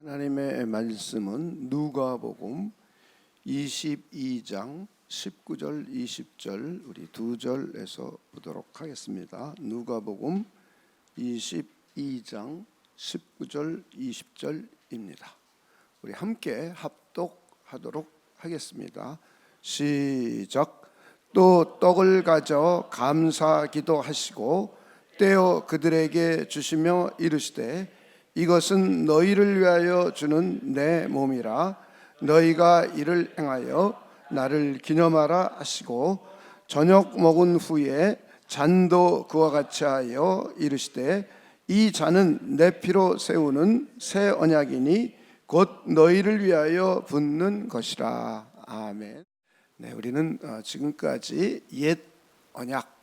하나님의 말씀은 누가복음 22장 19절 20절 우리 두 절에서 보도록 하겠습니다. 누가복음 22장 19절 20절입니다. 우리 함께 합독하도록 하겠습니다. 시작. 또 떡을 가져 감사 기도하시고 떼어 그들에게 주시며 이르시되 이것은 너희를 위하여 주는 내 몸이라. 너희가 이를 행하여 나를 기념하라 하시고 저녁 먹은 후에 잔도 그와 같이 하여 이르시되 이 잔은 내 피로 세우는 새 언약이니 곧 너희를 위하여 붓는 것이라. 아멘. 네, 우리는 지금까지 옛 언약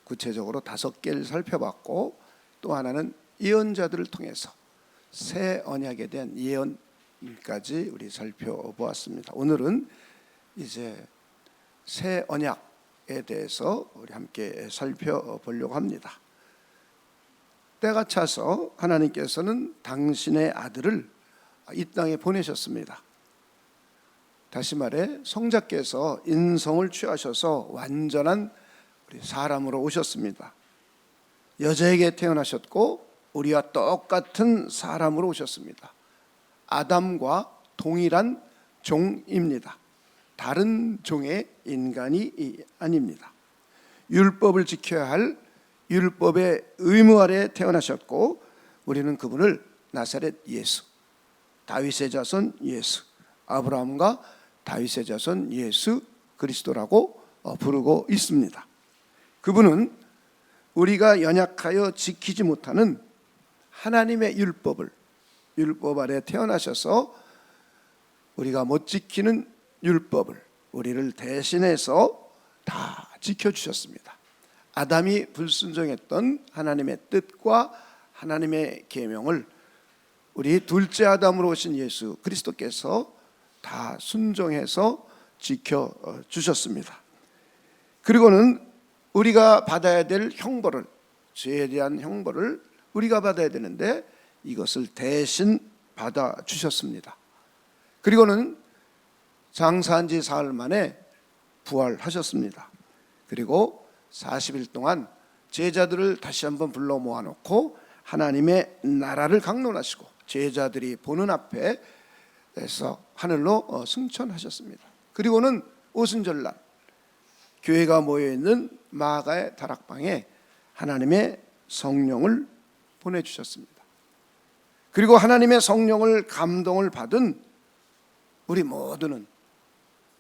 구체적으로 5개를 살펴봤고, 또 하나는 예언자들을 통해서 새 언약에 대한 예언까지 우리 살펴보았습니다. 오늘은 이제 새 언약에 대해서 우리 함께 살펴보려고 합니다. 때가 차서 하나님께서는 당신의 아들을 이 땅에 보내셨습니다. 다시 말해 성자께서 인성을 취하셔서 완전한 우리 사람으로 오셨습니다. 여자에게 태어나셨고 우리와 똑같은 사람으로 오셨습니다. 아담과 동일한 종입니다. 다른 종의 인간이 아닙니다. 율법을 지켜야 할 율법의 의무 아래 태어나셨고, 우리는 그분을 나사렛 예수, 다윗의 자손 예수, 아브라함과 다윗의 자손 예수 그리스도라고 부르고 있습니다. 그분은 우리가 연약하여 지키지 못하는 하나님의 율법 아래 태어나셔서 우리가 못 지키는 율법을 우리를 대신해서 다 지켜주셨습니다. 아담이 불순종했던 하나님의 뜻과 하나님의 계명을 우리 둘째 아담으로 오신 예수 그리스도께서 다 순종해서 지켜주셨습니다. 그리고는 우리가 받아야 될 형벌을, 죄에 대한 형벌을 우리가 받아야 되는데 이것을 대신 받아주셨습니다. 그리고는 장사한 지 사흘 만에 부활하셨습니다. 그리고 40일 동안 제자들을 다시 한번 불러 모아놓고 하나님의 나라를 강론하시고 제자들이 보는 앞에서 하늘로 승천하셨습니다. 그리고는 오순절날 교회가 모여있는 마가의 다락방에 하나님의 성령을 보내주셨습니다. 그리고 하나님의 성령을 감동을 받은 우리 모두는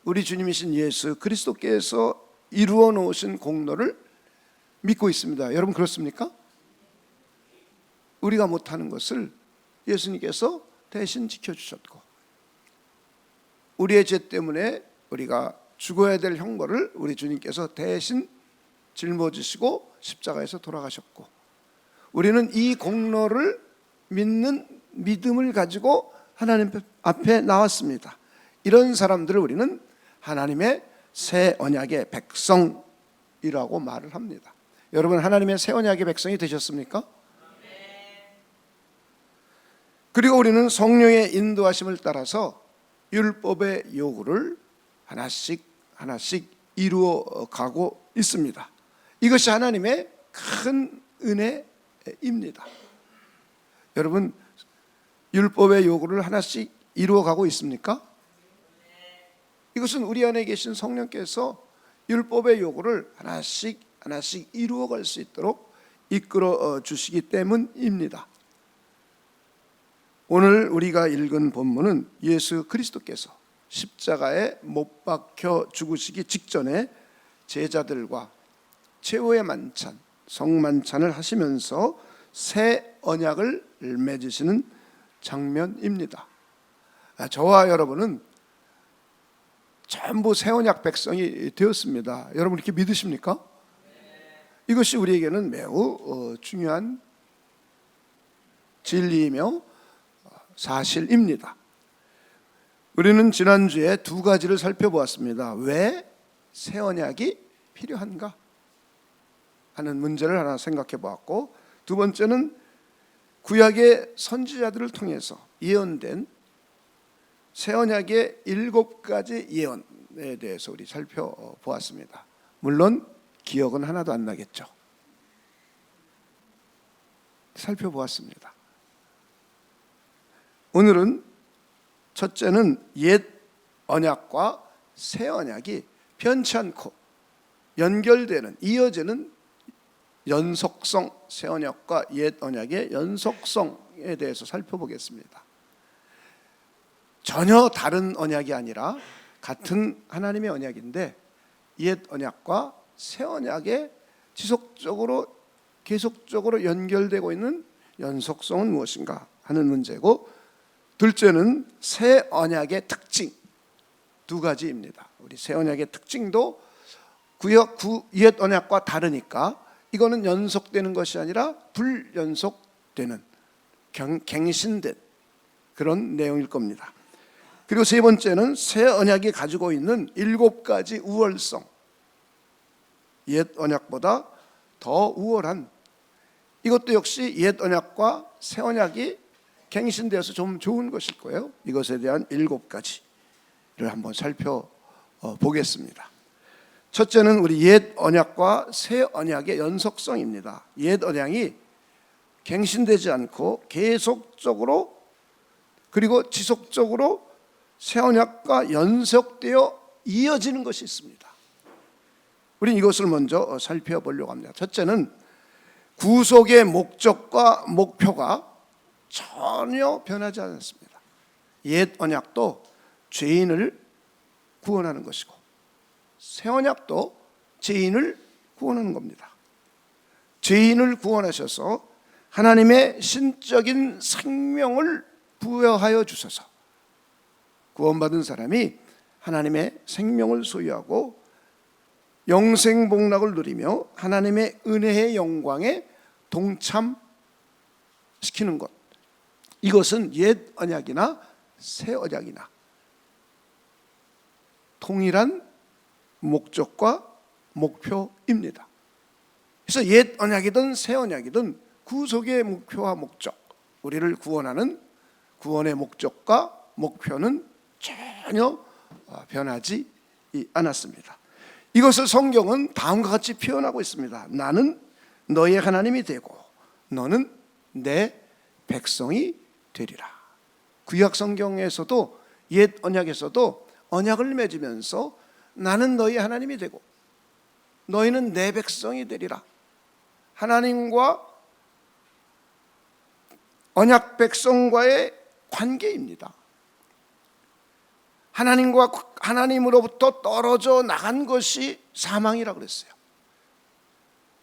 우리 주님이신 예수 그리스도께서 이루어 놓으신 공로를 믿고 있습니다. 여러분 그렇습니까? 우리가 못하는 것을 예수님께서 대신 지켜주셨고, 우리의 죄 때문에 우리가 죽어야 될 형벌을 우리 주님께서 대신 짊어지시고 십자가에서 돌아가셨고, 우리는 이 공로를 믿는 믿음을 가지고 하나님 앞에 나왔습니다. 이런 사람들을 우리는 하나님의 새 언약의 백성이라고 말을 합니다. 여러분 하나님의 새 언약의 백성이 되셨습니까? 그리고 우리는 성령의 인도하심을 따라서 율법의 요구를 하나씩 이루어 가고 있습니다. 이것이 하나님의 큰 은혜입니다. 여러분 율법의 요구를 하나씩 이루어 가고 있습니까? 이것은 우리 안에 계신 성령께서 율법의 요구를 하나씩 이루어 갈 수 있도록 이끌어 주시기 때문입니다. 오늘 우리가 읽은 본문은 예수 그리스도께서 십자가에 못 박혀 죽으시기 직전에 제자들과 최후의 만찬, 성만찬을 하시면서 새 언약을 맺으시는 장면입니다. 저와 여러분은 전부 새 언약 백성이 되었습니다. 여러분 이렇게 믿으십니까? 이것이 우리에게는 매우 중요한 진리이며 사실입니다. 우리는 지난주에 2가지를 살펴보았습니다. 왜 새 언약이 필요한가 하는 문제를 하나 생각해 보았고, 두 번째는 구약의 선지자들을 통해서 예언된 새 언약의 7가지 예언에 대해서 우리 살펴보았습니다. 물론 기억은 하나도 안 나겠죠. 살펴보았습니다. 오늘은 첫째는 옛 언약과 새 언약이 변치 않고 연결되는, 이어지는 연속성, 새 언약과 옛 언약의 연속성에 대해서 살펴보겠습니다. 전혀 다른 언약이 아니라 같은 하나님의 언약인데 옛 언약과 새 언약에 지속적으로 계속적으로 연결되고 있는 연속성은 무엇인가 하는 문제고, 둘째는 새 언약의 특징 2가지입니다. 우리 새 언약의 특징도 옛 언약과 다르니까 이거는 연속되는 것이 아니라 불연속되는 갱신된 그런 내용일 겁니다. 그리고 세 번째는 새 언약이 가지고 있는 7가지 우월성, 옛 언약보다 더 우월한, 이것도 역시 옛 언약과 새 언약이 갱신되어서 좀 좋은 것일 거예요. 이것에 대한 7가지를 한번 살펴보겠습니다. 첫째는 우리 옛 언약과 새 언약의 연속성입니다. 옛 언약이 갱신되지 않고 계속적으로 그리고 지속적으로 새 언약과 연속되어 이어지는 것이 있습니다. 우리는 이것을 먼저 살펴보려고 합니다. 첫째는 구속의 목적과 목표가 전혀 변하지 않았습니다. 옛 언약도 죄인을 구원하는 것이고 새 언약도 죄인을 구원하는 겁니다. 죄인을 구원하셔서 하나님의 신적인 생명을 부여하여 주셔서 구원받은 사람이 하나님의 생명을 소유하고 영생복락을 누리며 하나님의 은혜의 영광에 동참시키는 것, 이것은 옛 언약이나 새 언약이나 동일한 목적과 목표입니다. 그래서 옛 언약이든 새 언약이든 구속의 목표와 목적, 우리를 구원하는 구원의 목적과 목표는 전혀 변하지 않았습니다. 이것을 성경은 다음과 같이 표현하고 있습니다. 나는 너의 하나님이 되고 너는 내 백성이 되리라. 구약 성경에서도 옛 언약에서도 언약을 맺으면서 나는 너희 하나님이 되고 너희는 내 백성이 되리라. 하나님과 언약 백성과의 관계입니다. 하나님으로부터 떨어져 나간 것이 사망이라고 그랬어요.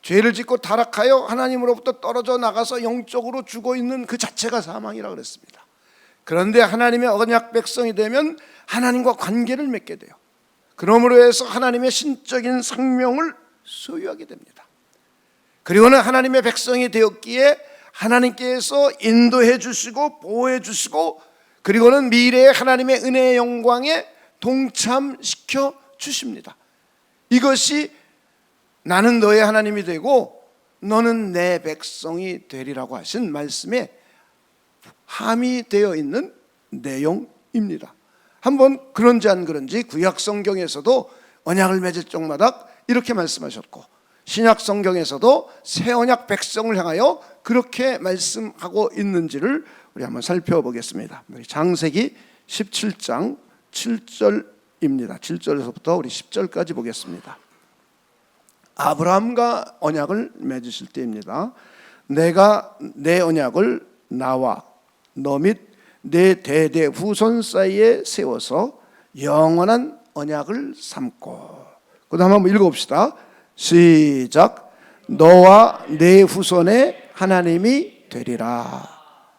죄를 짓고 타락하여 하나님으로부터 떨어져 나가서 영적으로 죽어 있는 그 자체가 사망이라고 그랬습니다. 그런데 하나님의 언약 백성이 되면 하나님과 관계를 맺게 돼요. 그러므로 해서 하나님의 신적인 생명을 소유하게 됩니다. 그리고는 하나님의 백성이 되었기에 하나님께서 인도해 주시고 보호해 주시고 그리고는 미래의 하나님의 은혜의 영광에 동참시켜 주십니다. 이것이 나는 너의 하나님이 되고 너는 내 백성이 되리라고 하신 말씀에 함의되어 있는 내용입니다. 한번 그런지 안 그런지 구약 성경에서도 언약을 맺을 적마다 이렇게 말씀하셨고 신약 성경에서도 새 언약 백성을 향하여 그렇게 말씀하고 있는지를 우리 한번 살펴보겠습니다. 창세기 17장 7절입니다. 7절에서부터 우리 10절까지 보겠습니다. 아브라함과 언약을 맺으실 때입니다. 내가 내 언약을 나와 너 및 내 대대 후손 사이에 세워서 영원한 언약을 삼고, 그 다음 한번 읽어봅시다. 시작. 너와 내 후손의 하나님이 되리라.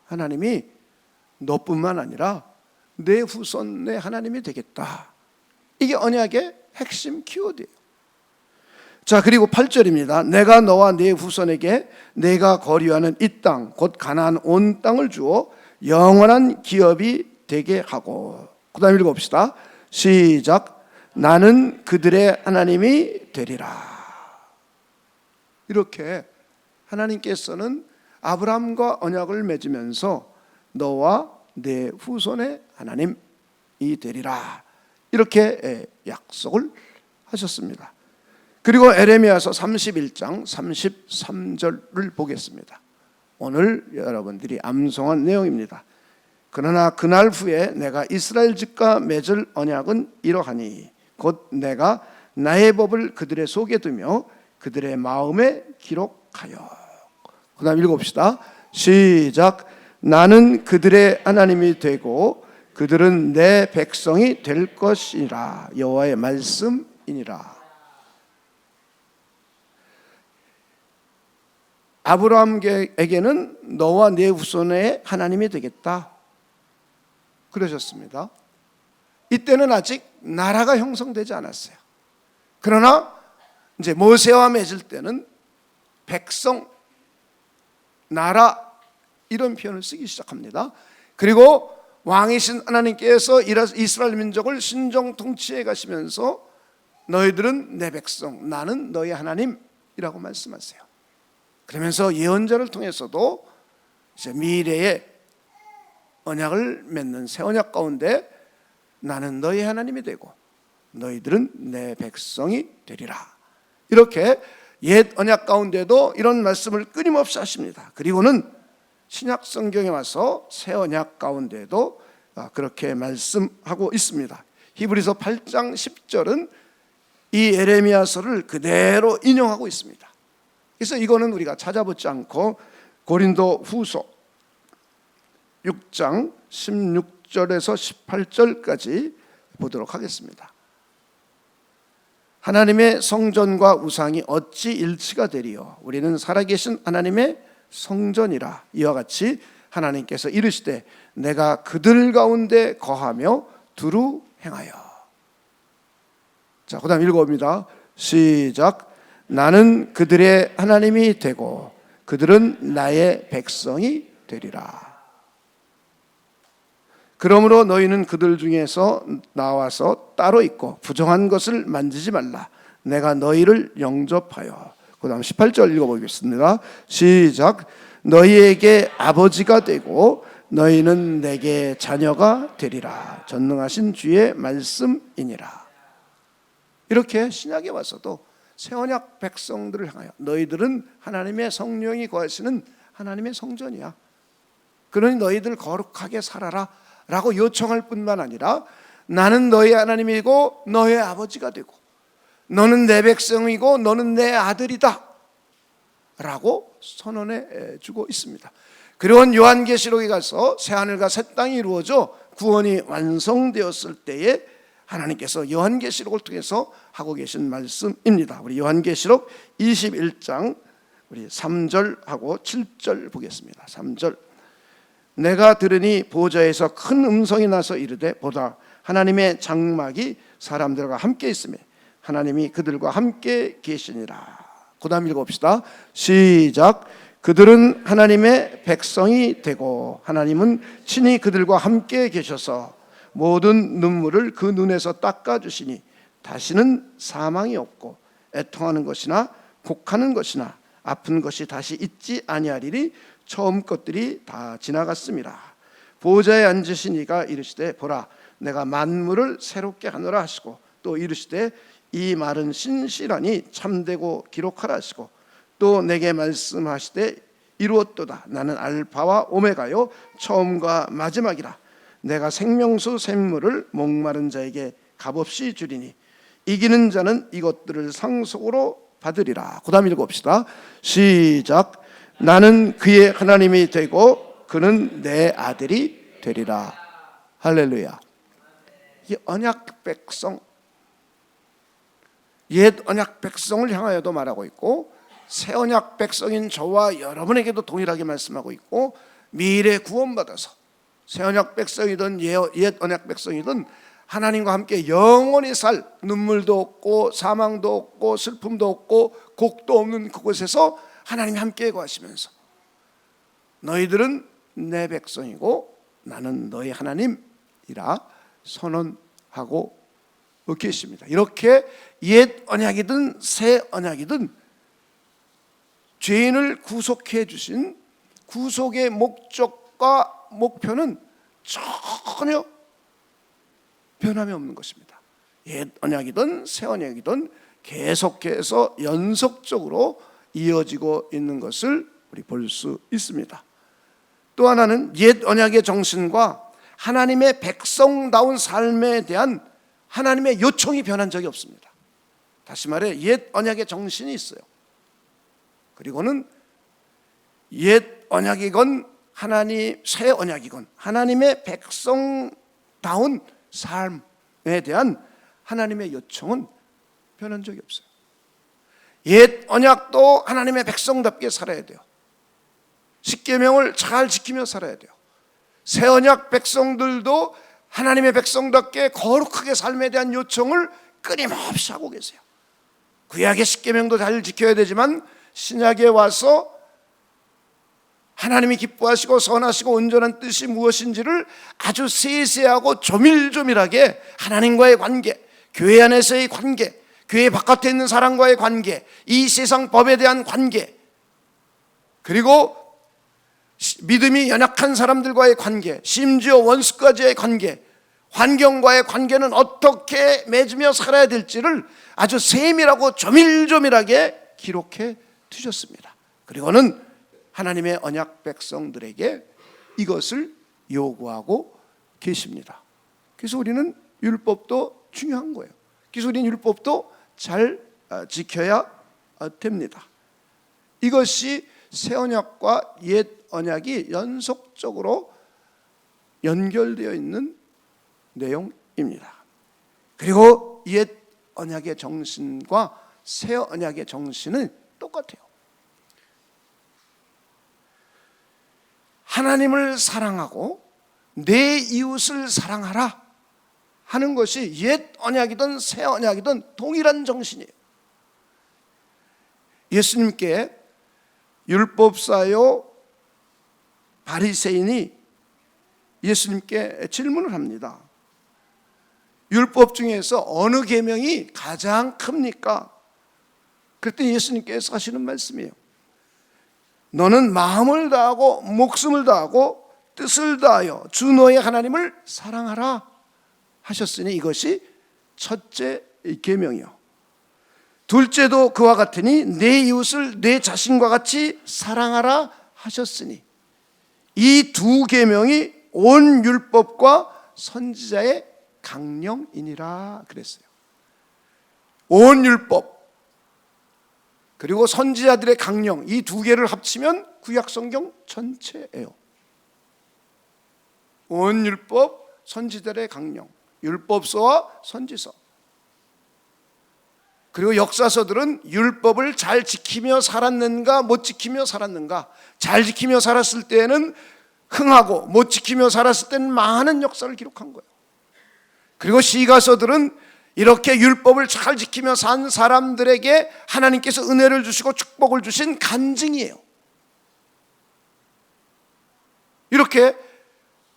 하나님이 너뿐만 아니라 내 후손의 하나님이 되겠다. 이게 언약의 핵심 키워드예요. 자, 그리고 8절입니다. 내가 너와 네 후손에게 내가 거류하는 이 땅 곧 가나안 온 땅을 주어 영원한 기업이 되게 하고, 그 다음 읽어봅시다. 시작. 나는 그들의 하나님이 되리라. 이렇게 하나님께서는 아브라함과 언약을 맺으면서 너와 내 후손의 하나님이 되리라, 이렇게 약속을 하셨습니다. 그리고 에레미야서 31장 33절을 보겠습니다. 오늘 여러분들이 암송한 내용입니다. 그러나 그날 후에 내가 이스라엘 집과 맺을 언약은 이러하니 곧 내가 나의 법을 그들의 속에 두며 그들의 마음에 기록하여. 그 다음 읽어봅시다. 시작. 나는 그들의 하나님이 되고 그들은 내 백성이 될 것이라. 여호와의 말씀이니라. 아브라함에게는 너와 네 후손의 하나님이 되겠다 그러셨습니다. 이때는 아직 나라가 형성되지 않았어요. 그러나 이제 모세와 맺을 때는 백성, 나라, 이런 표현을 쓰기 시작합니다. 그리고 왕이신 하나님께서 이스라엘 민족을 신정 통치해 가시면서 너희들은 내 백성, 나는 너희 하나님이라고 말씀하세요. 그러면서 예언자를 통해서도 이제 미래의 언약을 맺는 새 언약 가운데 나는 너희 하나님이 되고 너희들은 내 백성이 되리라, 이렇게 옛 언약 가운데도 이런 말씀을 끊임없이 하십니다. 그리고는 신약 성경에 와서 새 언약 가운데도 그렇게 말씀하고 있습니다. 히브리서 8장 10절은 이 예레미야서를 그대로 인용하고 있습니다. 그래서 이거는 우리가 찾아보지 않고 고린도 후서 6장 16절에서 18절까지 보도록 하겠습니다. 하나님의 성전과 우상이 어찌 일치가 되리요? 우리는 살아계신 하나님의 성전이라. 이와 같이 하나님께서 이르시되 내가 그들 가운데 거하며 두루 행하여. 자, 그 다음 읽어봅니다. 시작. 나는 그들의 하나님이 되고 그들은 나의 백성이 되리라. 그러므로 너희는 그들 중에서 나와서 따로 있고 부정한 것을 만지지 말라. 내가 너희를 영접하여. 그 다음 18절 읽어보겠습니다. 시작. 너희에게 아버지가 되고 너희는 내게 자녀가 되리라. 전능하신 주의 말씀이니라. 이렇게 신약에 와서도 새 언약 백성들을 향하여 너희들은 하나님의 성령이 거하시는 하나님의 성전이야. 그러니 너희들 거룩하게 살아라 라고 요청할 뿐만 아니라 나는 너희 하나님이고 너의 아버지가 되고 너는 내 백성이고 너는 내 아들이다 라고 선언해 주고 있습니다. 그리고 요한계시록에 가서 새하늘과 새 땅이 이루어져 구원이 완성되었을 때에 하나님께서 요한계시록을 통해서 하고 계신 말씀입니다. 우리 요한계시록 21장 우리 3절하고 7절 보겠습니다. 3절. 내가 들으니 보좌에서 큰 음성이 나서 이르되 보다 하나님의 장막이 사람들과 함께 있으며 하나님이 그들과 함께 계시니라. 그 다음 읽어봅시다. 시작. 그들은 하나님의 백성이 되고 하나님은 친히 그들과 함께 계셔서 모든 눈물을 그 눈에서 닦아주시니 다시는 사망이 없고 애통하는 것이나 곡하는 것이나 아픈 것이 다시 있지 아니하리니 처음 것들이 다 지나갔습니다. 보좌에 앉으신 이가 이르시되 보라 내가 만물을 새롭게 하노라 하시고 또 이르시되 이 말은 신실하니 참되고 기록하라 하시고 또 내게 말씀하시되 이루었도다. 나는 알파와 오메가요 처음과 마지막이라. 내가 생명수 샘물을 목마른 자에게 값없이 주리니 이기는 자는 이것들을 상속으로 받으리라. 그 다음 읽어봅시다. 시작. 나는 그의 하나님이 되고 그는 내 아들이 되리라. 할렐루야. 이 언약 백성, 옛 언약 백성을 향하여도 말하고 있고 새 언약 백성인 저와 여러분에게도 동일하게 말씀하고 있고 미래 구원받아서 새 언약 백성이든 옛 언약 백성이든 하나님과 함께 영원히 살, 눈물도 없고 사망도 없고 슬픔도 없고 곡도 없는 그곳에서 하나님이 함께 거하시면서 너희들은 내 백성이고 나는 너희 하나님이라 선언하고 계십니다. 이렇게 옛 언약이든 새 언약이든 죄인을 구속해 주신 구속의 목적과 목표는 전혀 변함이 없는 것입니다. 옛 언약이든 새 언약이든 계속해서 연속적으로 이어지고 있는 것을 우리 볼 수 있습니다. 또 하나는 옛 언약의 정신과 하나님의 백성다운 삶에 대한 하나님의 요청이 변한 적이 없습니다. 다시 말해 옛 언약의 정신이 있어요. 그리고는 옛 언약이건 새 언약이건 하나님의 백성다운 삶에 대한 하나님의 요청은 변한 적이 없어요. 옛 언약도 하나님의 백성답게 살아야 돼요. 십계명을 잘 지키며 살아야 돼요. 새 언약 백성들도 하나님의 백성답게 거룩하게 삶에 대한 요청을 끊임없이 하고 계세요. 구약의 십계명도 잘 지켜야 되지만 신약에 와서 하나님이 기뻐하시고 선하시고 온전한 뜻이 무엇인지를 아주 세세하고 조밀조밀하게 하나님과의 관계, 교회 안에서의 관계, 교회 바깥에 있는 사람과의 관계, 이 세상 법에 대한 관계, 그리고 믿음이 연약한 사람들과의 관계, 심지어 원수까지의 관계, 환경과의 관계는 어떻게 맺으며 살아야 될지를 아주 세밀하고 조밀조밀하게 기록해 두셨습니다. 그리고는 하나님의 언약 백성들에게 이것을 요구하고 계십니다. 그래서 우리는 율법도 중요한 거예요. 그래서 우리는 율법도 잘 지켜야 됩니다. 이것이 새 언약과 옛 언약이 연속적으로 연결되어 있는 내용입니다. 그리고 옛 언약의 정신과 새 언약의 정신은 똑같아요. 하나님을 사랑하고 내 이웃을 사랑하라 하는 것이 옛 언약이든 새 언약이든 동일한 정신이에요. 예수님께 율법사요 바리새인이 예수님께 질문을 합니다. 율법 중에서 어느 계명이 가장 큽니까? 그랬더니 예수님께서 하시는 말씀이에요. 너는 마음을 다하고 목숨을 다하고 뜻을 다하여 주 너의 하나님을 사랑하라 하셨으니 이것이 첫째 계명이요. 둘째도 그와 같으니 내 이웃을 내 자신과 같이 사랑하라 하셨으니 이 두 계명이 온 율법과 선지자의 강령이니라 그랬어요. 온 율법 그리고 선지자들의 강령, 이 두 개를 합치면 구약성경 전체예요. 온 율법, 선지자들의 강령, 율법서와 선지서. 그리고 역사서들은 율법을 잘 지키며 살았는가 못 지키며 살았는가, 잘 지키며 살았을 때는 흥하고 못 지키며 살았을 때는 많은 역사를 기록한 거예요. 그리고 시가서들은 이렇게 율법을 잘 지키며 산 사람들에게 하나님께서 은혜를 주시고 축복을 주신 간증이에요. 이렇게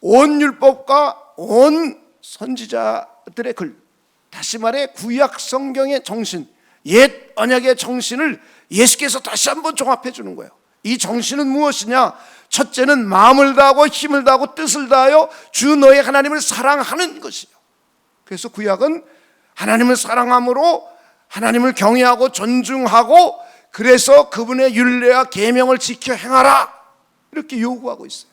온 율법과 온 선지자들의 글, 다시 말해 구약 성경의 정신, 옛 언약의 정신을 예수께서 다시 한번 종합해 주는 거예요. 이 정신은 무엇이냐? 첫째는 마음을 다하고 힘을 다하고 뜻을 다하여 주 너의 하나님을 사랑하는 것이에요. 그래서 구약은 하나님을 사랑함으로 하나님을 경외하고 존중하고 그래서 그분의 율례와 계명을 지켜 행하라 이렇게 요구하고 있어요.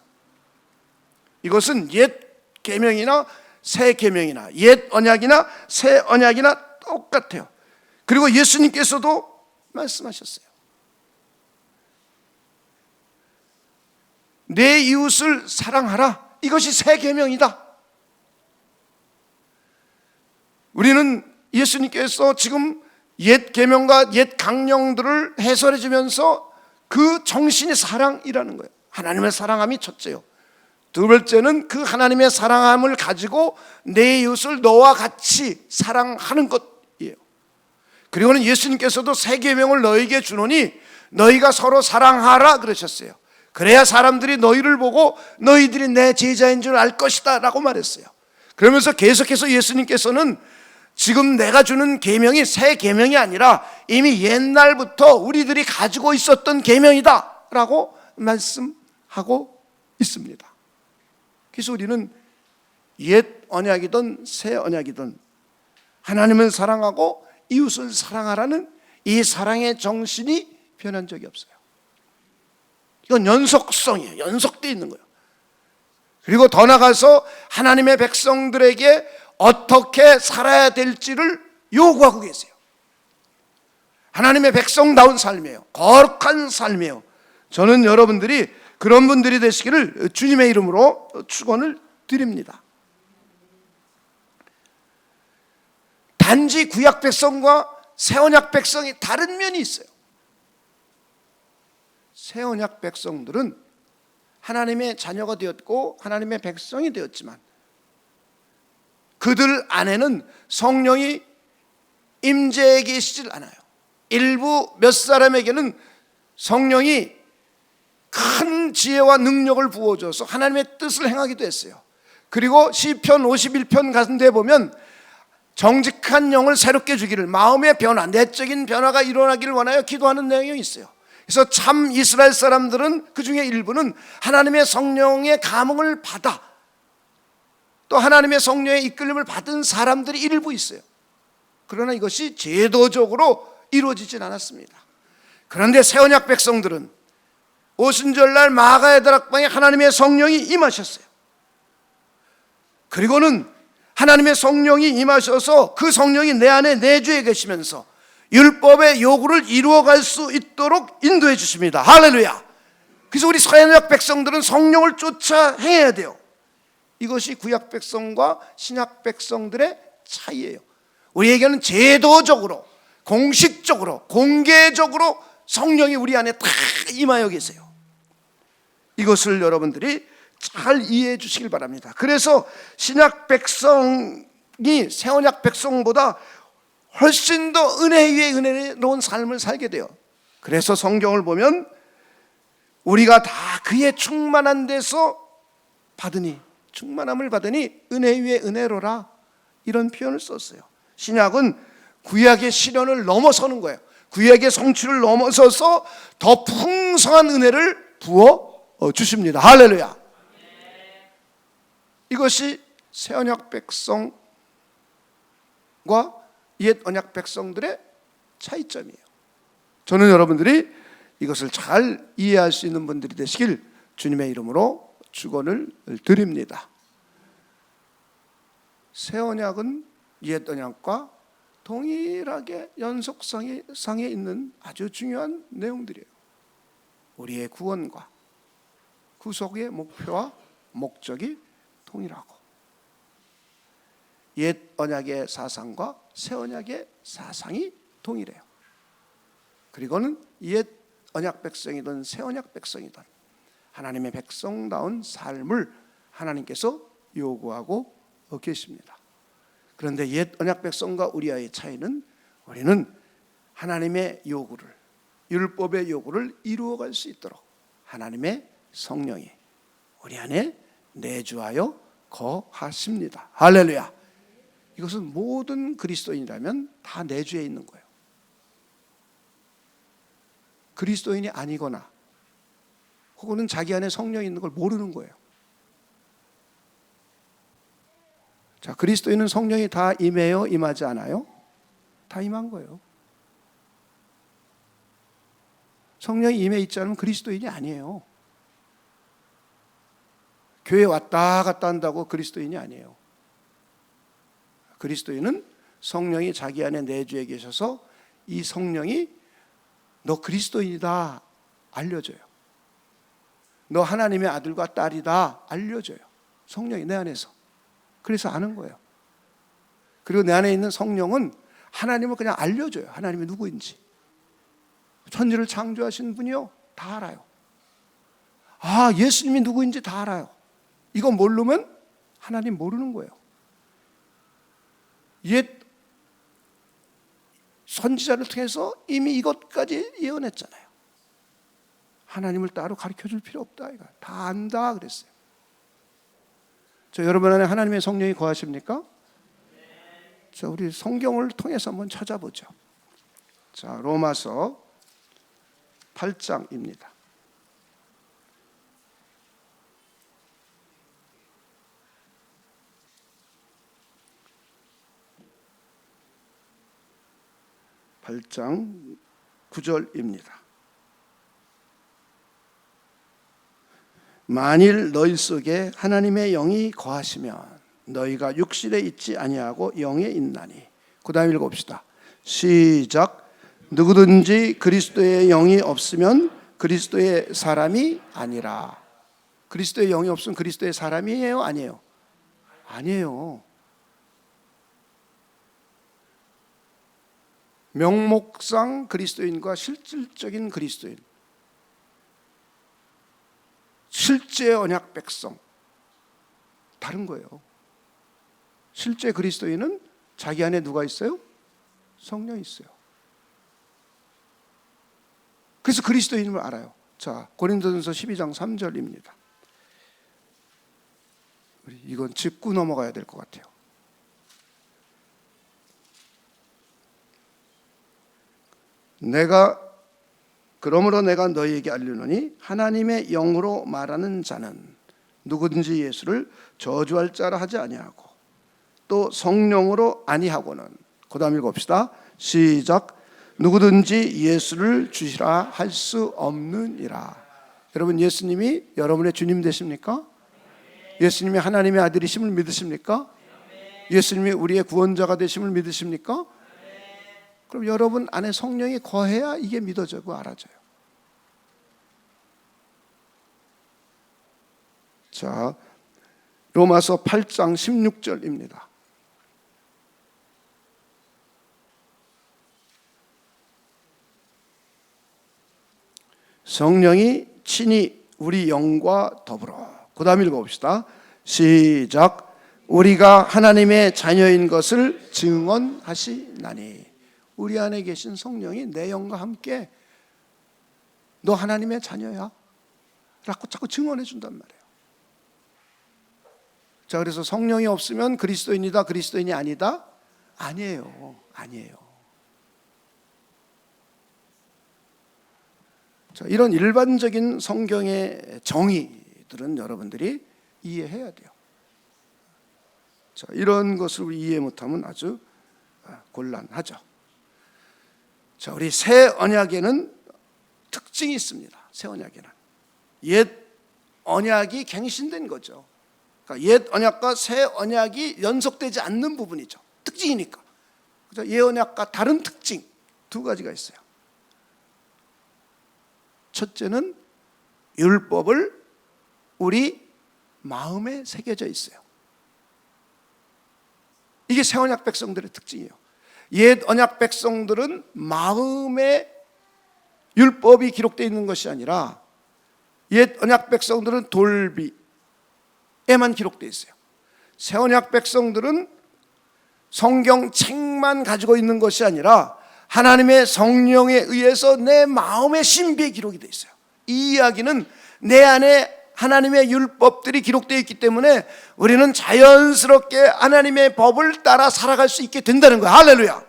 이것은 옛 계명이나 새 계명이나 옛 언약이나 새 언약이나 똑같아요. 그리고 예수님께서도 말씀하셨어요. 내 이웃을 사랑하라. 이것이 새 계명이다. 우리는 예수님께서 지금 옛 계명과 옛 강령들을 해설해 주면서 그 정신이 사랑이라는 거예요. 하나님의 사랑함이 첫째요. 두 번째는 그 하나님의 사랑함을 가지고 내 이웃을 너와 같이 사랑하는 것이에요. 그리고는 예수님께서도 새 계명을 너희에게 주노니 너희가 서로 사랑하라 그러셨어요. 그래야 사람들이 너희를 보고 너희들이 내 제자인 줄 알 것이다 라고 말했어요. 그러면서 계속해서 예수님께서는 지금 내가 주는 계명이 새 계명이 아니라 이미 옛날부터 우리들이 가지고 있었던 계명이다 라고 말씀하셨어요. 하고 있습니다. 그래서 우리는 옛 언약이든 새 언약이든 하나님을 사랑하고 이웃을 사랑하라는 이 사랑의 정신이 변한 적이 없어요. 이건 연속성이에요. 연속되어 있는 거예요. 그리고 더 나아가서 하나님의 백성들에게 어떻게 살아야 될지를 요구하고 계세요. 하나님의 백성다운 삶이에요. 거룩한 삶이에요. 저는 여러분들이 그런 분들이 되시기를 주님의 이름으로 축원을 드립니다. 단지 구약 백성과 새 언약 백성이 다른 면이 있어요. 새 언약 백성들은 하나님의 자녀가 되었고 하나님의 백성이 되었지만 그들 안에는 성령이 임재해 계시질 않아요. 일부 몇 사람에게는 성령이 큰 지혜와 능력을 부어줘서 하나님의 뜻을 행하기도 했어요. 그리고 시편 51편 같은 데 보면 정직한 영을 새롭게 주기를, 마음의 변화, 내적인 변화가 일어나기를 원하여 기도하는 내용이 있어요. 그래서 참 이스라엘 사람들은 그 중에 일부는 하나님의 성령의 감흥을 받아 또 하나님의 성령의 이끌림을 받은 사람들이 일부 있어요. 그러나 이것이 제도적으로 이루어지진 않았습니다. 그런데 새 언약 백성들은 오순절날 마가의 다락방에 하나님의 성령이 임하셨어요. 그리고는 하나님의 성령이 임하셔서 그 성령이 내 안에 내주해 계시면서 율법의 요구를 이루어갈 수 있도록 인도해 주십니다. 할렐루야. 그래서 우리 새 언약 백성들은 성령을 쫓아 행해야 돼요. 이것이 구약 백성과 신약 백성들의 차이예요. 우리에게는 제도적으로, 공식적으로, 공개적으로 성령이 우리 안에 다 임하여 계세요. 이것을 여러분들이 잘 이해해 주시길 바랍니다. 그래서 신약 백성이 새 언약 백성보다 훨씬 더 은혜 위에 은혜로운 삶을 살게 돼요. 그래서 성경을 보면 우리가 다 그의 충만한 데서 받으니, 충만함을 받으니 은혜 위에 은혜로라, 이런 표현을 썼어요. 신약은 구약의 시련을 넘어서는 거예요. 구약의 성취를 넘어서서 더 풍성한 은혜를 부어 주십니다. 할렐루야. 이것이 새 언약 백성과 옛 언약 백성들의 차이점이에요. 저는 여러분들이 이것을 잘 이해할 수 있는 분들이 되시길 주님의 이름으로 축원을 드립니다. 새 언약은 옛 언약과 동일하게 연속성에 있는 아주 중요한 내용들이에요. 우리의 구원과 구속의 목표와 목적이 동일하고 옛 언약의 사상과 새 언약의 사상이 동일해요. 그리고는 옛 언약 백성이든 새 언약 백성이든 하나님의 백성다운 삶을 하나님께서 요구하고 계십니다. 그런데 옛 언약 백성과 우리와의 차이는 우리는 하나님의 요구를, 율법의 요구를 이루어갈 수 있도록 하나님의 성령이 우리 안에 내주하여 거하십니다. 할렐루야. 이것은 모든 그리스도인이라면 다 내주에 있는 거예요. 그리스도인이 아니거나 혹은 자기 안에 성령이 있는 걸 모르는 거예요. 자, 그리스도인은 성령이 다 임해요? 임하지 않아요? 다 임한 거예요. 성령이 임해 있지 않으면 그리스도인이 아니에요. 교회 왔다 갔다 한다고 그리스도인이 아니에요. 그리스도인은 성령이 자기 안에 내주해 계셔서 이 성령이 너 그리스도인이다 알려줘요. 너 하나님의 아들과 딸이다 알려줘요. 성령이 내 안에서. 그래서 아는 거예요. 그리고 내 안에 있는 성령은 하나님을 그냥 알려줘요. 하나님이 누구인지. 천지를 창조하신 분이요, 다 알아요. 아, 예수님이 누구인지 다 알아요. 이거 모르면 하나님 모르는 거예요. 옛 선지자를 통해서 이미 이것까지 예언했잖아요. 하나님을 따로 가르쳐줄 필요 없다. 이거 다 안다 그랬어요. 저 여러분 안에 하나님의 성령이 거하십니까? 자, 우리 성경을 통해서 한번 찾아보죠. 자, 로마서 8장입니다. 8장 9절입니다. 만일 너희 속에 하나님의 영이 거하시면 너희가 육신에 있지 아니하고 영에 있나니. 그 다음 읽어봅시다. 시작. 누구든지 그리스도의 영이 없으면 그리스도의 사람이 아니라. 그리스도의 영이 없으면 그리스도의 사람이에요? 아니에요? 아니에요. 명목상 그리스도인과 실질적인 그리스도인, 실제 언약 백성, 다른 거예요. 실제 그리스도인은 자기 안에 누가 있어요? 성령이 있어요. 그래서 그리스도인을 알아요. 자, 고린도전서 12장 3절입니다. 이건 짚고 넘어가야 될 것 같아요. 그러므로 내가 너희에게 알리노니 하나님의 영으로 말하는 자는 누구든지 예수를 저주할 자라 하지 아니하고 또 성령으로 아니하고는. 그 다음 읽어봅시다. 시작. 누구든지 예수를 주시라 할 수 없느니라. 여러분, 예수님이 여러분의 주님 되십니까? 예수님이 하나님의 아들이심을 믿으십니까? 예수님이 우리의 구원자가 되심을 믿으십니까? 그럼 여러분 안에 성령이 거해야 이게 믿어지고 알아져요. 자, 로마서 8장 16절입니다. 성령이 친히 우리 영과 더불어. 그 다음 읽어봅시다. 시작. 우리가 하나님의 자녀인 것을 증언하시나니. 우리 안에 계신 성령이 내 영과 함께 너 하나님의 자녀야 라고 자꾸 증언해 준단 말이에요. 자, 그래서 성령이 없으면 그리스도인이다, 그리스도인이 아니다? 아니에요. 아니에요. 자, 이런 일반적인 성경의 정의들은 여러분들이 이해해야 돼요. 자, 이런 것을 우리 이해 못하면 아주 곤란하죠. 자, 우리 새 언약에는 특징이 있습니다. 새 언약에는 옛 언약이 갱신된 거죠. 그러니까 옛 언약과 새 언약이 연속되지 않는 부분이죠. 특징이니까. 그죠? 옛 언약과 다른 특징 두 가지가 있어요. 첫째는 율법을 우리 마음에 새겨져 있어요. 이게 새 언약 백성들의 특징이에요. 옛 언약 백성들은 마음에 율법이 기록되어 있는 것이 아니라 옛 언약 백성들은 돌비에만 기록되어 있어요. 새 언약 백성들은 성경책만 가지고 있는 것이 아니라 하나님의 성령에 의해서 내 마음의 신비에 기록이 되어 있어요. 이 이야기는 내 안에 하나님의 율법들이 기록되어 있기 때문에 우리는 자연스럽게 하나님의 법을 따라 살아갈 수 있게 된다는 거예요. 할렐루야.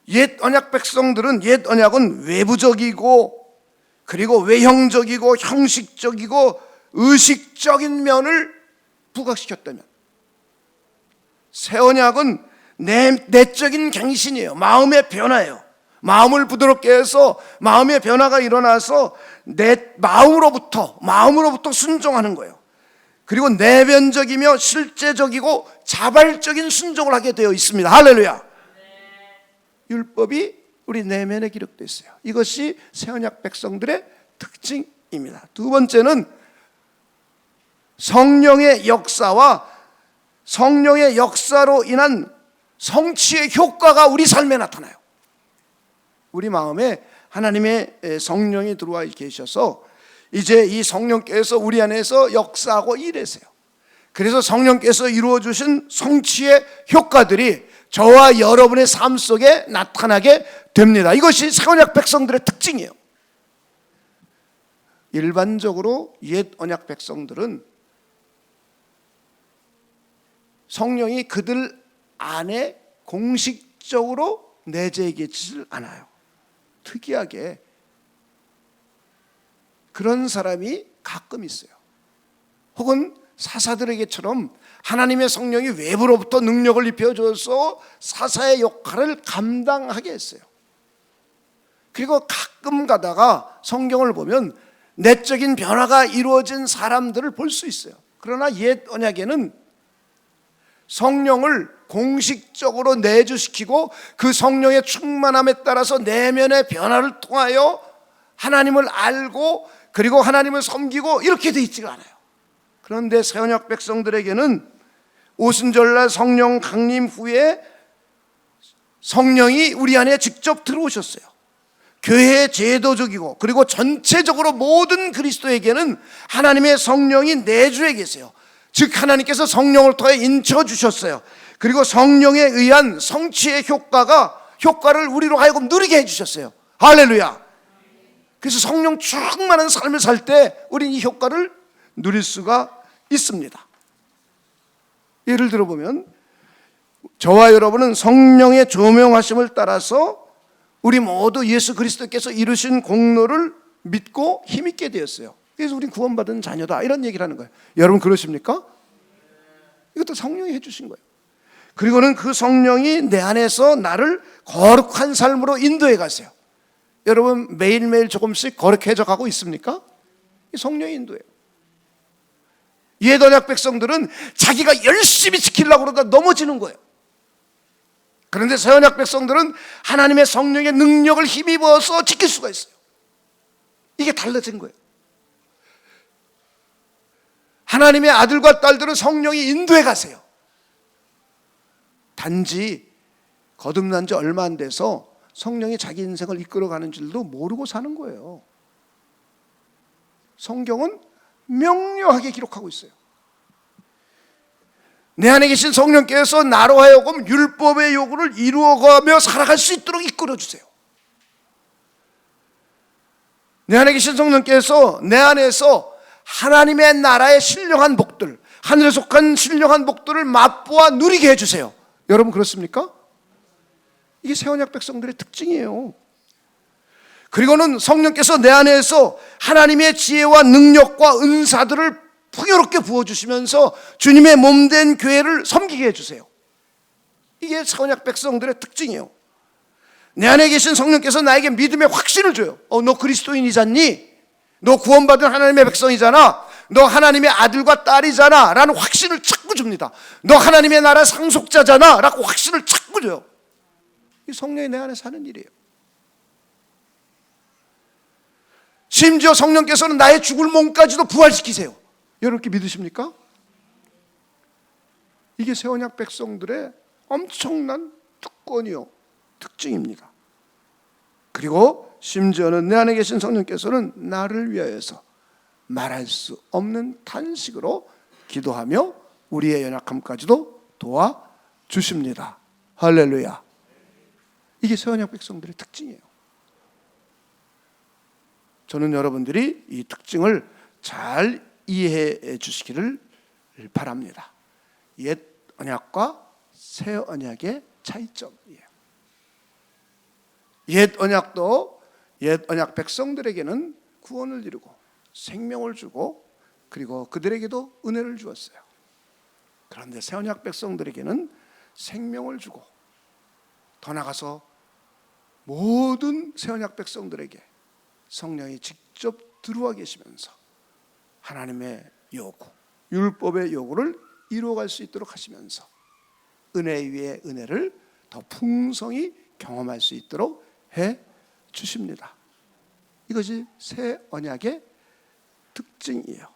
옛 언약 백성들은, 옛 언약은 외부적이고 그리고 외형적이고 형식적이고 의식적인 면을 부각시켰다면, 새 언약은 내적인 갱신이에요. 마음의 변화예요. 마음을 부드럽게 해서 마음의 변화가 일어나서 내 마음으로부터 순종하는 거예요. 그리고 내면적이며 실제적이고 자발적인 순종을 하게 되어 있습니다. 할렐루야. 율법이 우리 내면에 기록되어 있어요. 이것이 새 언약 백성들의 특징입니다. 두 번째는 성령의 역사와 성령의 역사로 인한 성취의 효과가 우리 삶에 나타나요. 우리 마음에 하나님의 성령이 들어와 계셔서 이제 이 성령께서 우리 안에서 역사하고 일하세요. 그래서 성령께서 이루어 주신 성취의 효과들이 저와 여러분의 삶 속에 나타나게 됩니다. 이것이 새 언약 백성들의 특징이에요. 일반적으로 옛 언약 백성들은 성령이 그들 안에 공식적으로 내재해 계시질 않아요. 특이하게 그런 사람이 가끔 있어요. 혹은 사사들에게처럼 하나님의 성령이 외부로부터 능력을 입혀줘서 사사의 역할을 감당하게 했어요. 그리고 가끔 가다가 성경을 보면 내적인 변화가 이루어진 사람들을 볼 수 있어요. 그러나 옛 언약에는 성령을 공식적으로 내주시키고 그 성령의 충만함에 따라서 내면의 변화를 통하여 하나님을 알고 그리고 하나님을 섬기고 이렇게 돼 있지가 않아요. 그런데 새언약 백성들에게는 오순절날 성령 강림 후에 성령이 우리 안에 직접 들어오셨어요. 교회의 제도적이고 그리고 전체적으로 모든 그리스도에게는 하나님의 성령이 내주에 계세요. 즉 하나님께서 성령을 통해 인쳐주셨어요. 그리고 성령에 의한 성취의 효과를 우리로 하여금 누리게 해주셨어요. 할렐루야. 그래서 성령 충만한 삶을 살 때 우리는 이 효과를 누릴 수가 있습니다. 예를 들어보면 저와 여러분은 성령의 조명하심을 따라서 우리 모두 예수 그리스도께서 이루신 공로를 믿고 힘있게 되었어요. 그래서 우린 구원받은 자녀다 이런 얘기를 하는 거예요. 여러분 그러십니까? 이것도 성령이 해주신 거예요. 그리고는 그 성령이 내 안에서 나를 거룩한 삶으로 인도해 가세요. 여러분 매일매일 조금씩 거룩해져 가고 있습니까? 성령의 인도예요. 옛 언약 백성들은 자기가 열심히 지키려고 그러다 넘어지는 거예요. 그런데 새 언약 백성들은 하나님의 성령의 능력을 힘입어서 지킬 수가 있어요. 이게 달라진 거예요. 하나님의 아들과 딸들은 성령이 인도해 가세요. 단지 거듭난 지 얼마 안 돼서 성령이 자기 인생을 이끌어가는 줄도 모르고 사는 거예요. 성경은 명료하게 기록하고 있어요. 내 안에 계신 성령께서 나로 하여금 율법의 요구를 이루어가며 살아갈 수 있도록 이끌어주세요. 내 안에 계신 성령께서 내 안에서 하나님의 나라의 신령한 복들, 하늘에 속한 신령한 복들을 맛보아 누리게 해주세요. 여러분 그렇습니까? 이게 새 언약 백성들의 특징이에요. 그리고는 성령께서 내 안에서 하나님의 지혜와 능력과 은사들을 풍요롭게 부어주시면서 주님의 몸된 교회를 섬기게 해주세요. 이게 새 언약 백성들의 특징이에요. 내 안에 계신 성령께서 나에게 믿음의 확신을 줘요. 너 그리스도인이잖니? 너 구원받은 하나님의 백성이잖아. 너 하나님의 아들과 딸이잖아 라는 확신을 자꾸 줍니다. 너 하나님의 나라 상속자잖아 라고 확신을 자꾸 줘요. 이 성령이 내 안에 사는 일이에요. 심지어 성령께서는 나의 죽을 몸까지도 부활시키세요. 여러분 이렇게 믿으십니까? 이게 새 언약 백성들의 엄청난 특권이요 특징입니다. 그리고 심지어는 내 안에 계신 성령께서는 나를 위하여서 말할 수 없는 탄식으로 기도하며 우리의 연약함까지도 도와주십니다. 할렐루야. 이게 새 언약 백성들의 특징이에요. 저는 여러분들이 이 특징을 잘 이해해 주시기를 바랍니다. 옛 언약과 새 언약의 차이점이에요. 옛 언약도 옛 언약 백성들에게는 구원을 이루고 생명을 주고 그리고 그들에게도 은혜를 주었어요. 그런데 새 언약 백성들에게는 생명을 주고 더 나아가서 모든 새 언약 백성들에게 성령이 직접 들어와 계시면서 하나님의 요구, 율법의 요구를 이루어갈 수 있도록 하시면서 은혜 위에 은혜를 더 풍성히 경험할 수 있도록 해 주십니다. 이것이 새 언약의 특징이에요.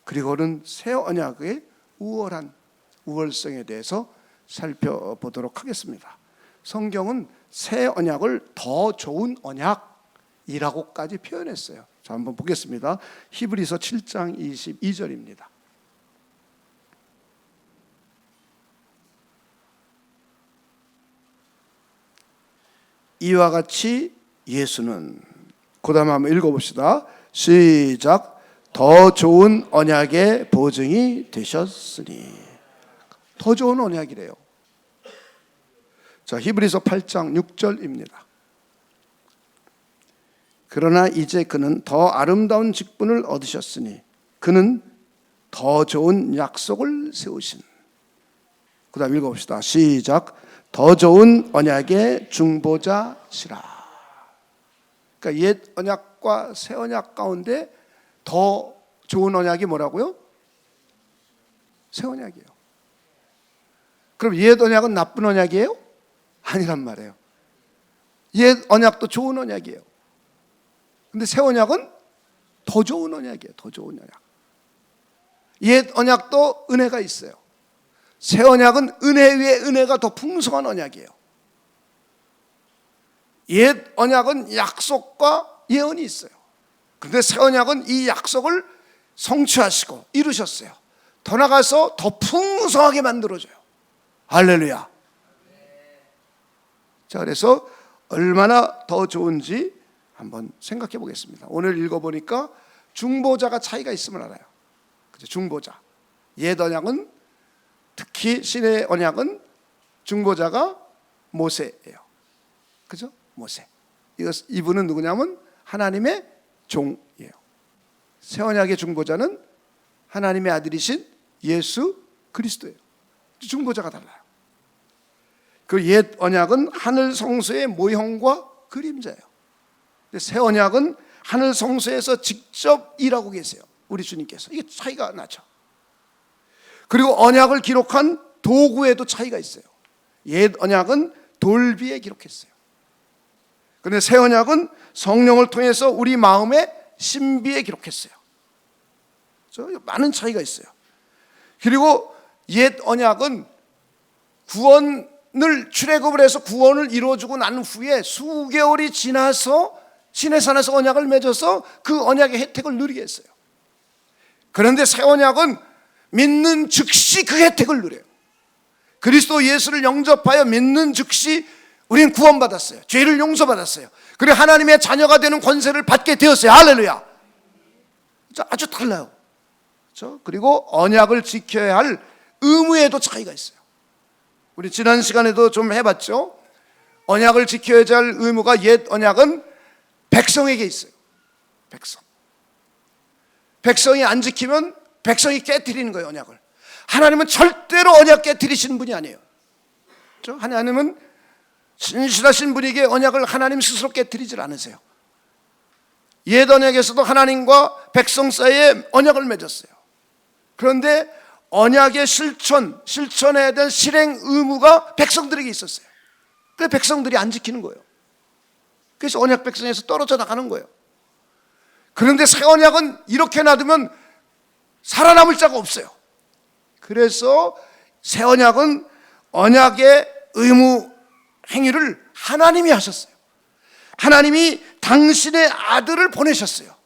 그리고는 새 언약의 우월성에 대해서 살펴보도록 하겠습니다. 성경은 새 언약을 더 좋은 언약이라고까지 표현했어요. 자, 한번 보겠습니다. 히브리서 7장 22절입니다. 이와 같이 예수는, 그 다음 한번 읽어봅시다. 시작. 더 좋은 언약의 보증이 되셨으니. 더 좋은 언약이래요. 자, 히브리서 8장 6절입니다. 그러나 이제 그는 더 아름다운 직분을 얻으셨으니 그는 더 좋은 약속을 세우신. 그 다음 읽어봅시다. 시작. 더 좋은 언약의 중보자시라. 그러니까 옛 언약과 새 언약 가운데 더 좋은 언약이 뭐라고요? 새 언약이에요. 그럼 옛 언약은 나쁜 언약이에요? 아니란 말이에요. 옛 언약도 좋은 언약이에요. 근데 새 언약은 더 좋은 언약이에요. 더 좋은 언약. 옛 언약도 은혜가 있어요. 새 언약은 은혜 위에 은혜가 더 풍성한 언약이에요. 옛 언약은 약속과 예언이 있어요. 그런데 새 언약은 이 약속을 성취하시고 이루셨어요. 더 나가서 더 풍성하게 만들어줘요. 할렐루야. 자, 그래서 얼마나 더 좋은지 한번 생각해 보겠습니다. 오늘 읽어보니까 중보자가 차이가 있음을 알아요. 그죠? 중보자. 옛 언약은, 특히 신의 언약은 중보자가 모세예요. 그죠? 모세. 이분은 누구냐면 하나님의 종이에요. 새 언약의 중보자는 하나님의 아들이신 예수 그리스도예요. 중보자가 달라요. 그 옛 언약은 하늘 성소의 모형과 그림자예요. 새 언약은 하늘 성소에서 직접 일하고 계세요. 우리 주님께서. 이게 차이가 나죠. 그리고 언약을 기록한 도구에도 차이가 있어요. 옛 언약은 돌비에 기록했어요. 그런데 새 언약은 성령을 통해서 우리 마음의 신비에 기록했어요. 많은 차이가 있어요. 그리고 옛 언약은 구원을 출애굽을 해서 구원을 이루어주고 난 후에 수개월이 지나서 시내산에서 언약을 맺어서 그 언약의 혜택을 누리게 했어요. 그런데 새 언약은 믿는 즉시 그 혜택을 누려요. 그리스도 예수를 영접하여 믿는 즉시 우리는 구원받았어요. 죄를 용서받았어요. 그리고 하나님의 자녀가 되는 권세를 받게 되었어요. 할렐루야. 아주 달라요. 그리고 언약을 지켜야 할 의무에도 차이가 있어요. 우리 지난 시간에도 좀 해봤죠. 언약을 지켜야 할 의무가 옛 언약은 백성에게 있어요. 백성이 안 지키면 백성이 깨트리는 거예요. 언약을. 하나님은 절대로 언약 깨트리시는 분이 아니에요. 하나님은 신실하신 분에게 언약을 하나님 스스로 깨트리질 않으세요. 옛 언약에서도 하나님과 백성 사이에 언약을 맺었어요. 그런데 언약의 실천해야 될 실행 의무가 백성들에게 있었어요. 그래서 백성들이 안 지키는 거예요. 그래서 언약 백성에서 떨어져 나가는 거예요. 그런데 새 언약은 이렇게 놔두면 살아남을 자가 없어요. 그래서 새 언약은 언약의 의무 행위를 하나님이 하셨어요. 하나님이 당신의 아들을 보내셨어요.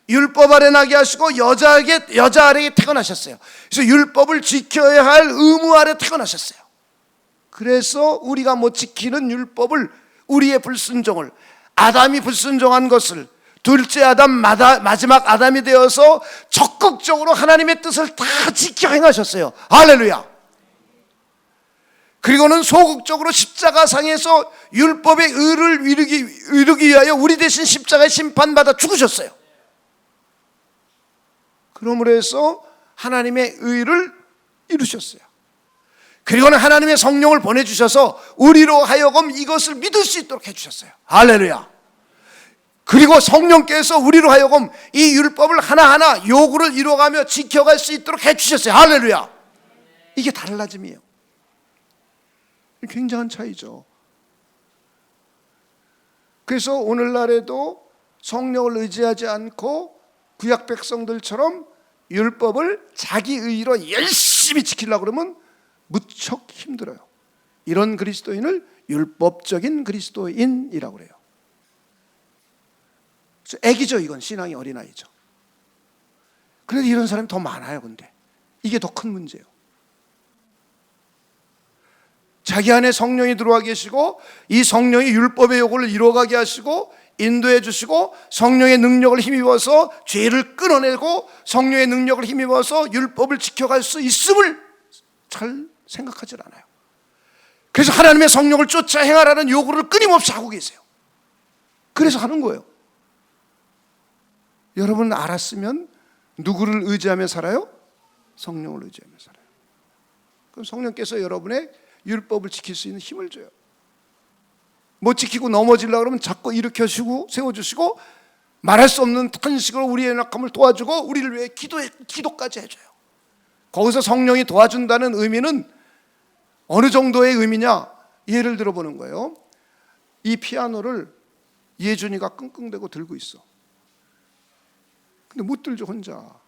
율법 아래 나게 하시고 여자 아래에 태어나셨어요. 그래서 율법을 지켜야 할 의무 아래 태어나셨어요. 그래서 우리가 못 지키는 율법을, 우리의 불순종을, 아담이 불순종한 것을 둘째 아담, 마지막 아담이 되어서 적극적으로 하나님의 뜻을 다 지켜 행하셨어요. 할렐루야. 그리고는 소극적으로 십자가상에서 율법의 의를 이루기 위하여 우리 대신 십자가에 심판받아 죽으셨어요. 그러므로 해서 하나님의 의를 이루셨어요. 그리고는 하나님의 성령을 보내주셔서 우리로 하여금 이것을 믿을 수 있도록 해주셨어요. 할렐루야. 그리고 성령께서 우리로 하여금 이 율법을 하나하나 요구를 이루어가며 지켜갈 수 있도록 해주셨어요. 할렐루야. 이게 달라짐이에요. 굉장한 차이죠. 그래서 오늘날에도 성령을 의지하지 않고 구약 백성들처럼 율법을 자기 의로 열심히 지키려고 그러면 무척 힘들어요. 이런 그리스도인을 율법적인 그리스도인이라고 그래요. 애기죠. 이건 신앙이 어린아이죠. 그런데 이런 사람이 더 많아요. 근데 이게 더 큰 문제예요. 자기 안에 성령이 들어와 계시고 이 성령이 율법의 요구를 이루어가게 하시고 인도해 주시고 성령의 능력을 힘입어서 죄를 끊어내고 성령의 능력을 힘입어서 율법을 지켜갈 수 있음을 잘 생각하지 않아요. 그래서 하나님의 성령을 쫓아 행하라는 요구를 끊임없이 하고 계세요. 그래서 하는 거예요. 여러분 알았으면 누구를 의지하며 살아요? 성령을 의지하며 살아요. 그럼 성령께서 여러분의 율법을 지킬 수 있는 힘을 줘요. 못 지키고 넘어지려고 그러면 자꾸 일으켜주시고 세워주시고 말할 수 없는 탄식으로 우리의 연약함을 도와주고 우리를 위해 기도까지 해줘요. 거기서 성령이 도와준다는 의미는 어느 정도의 의미냐? 예를 들어보는 거예요. 이 피아노를 예준이가 끙끙대고 들고 있어. 근데 못 들죠, 혼자.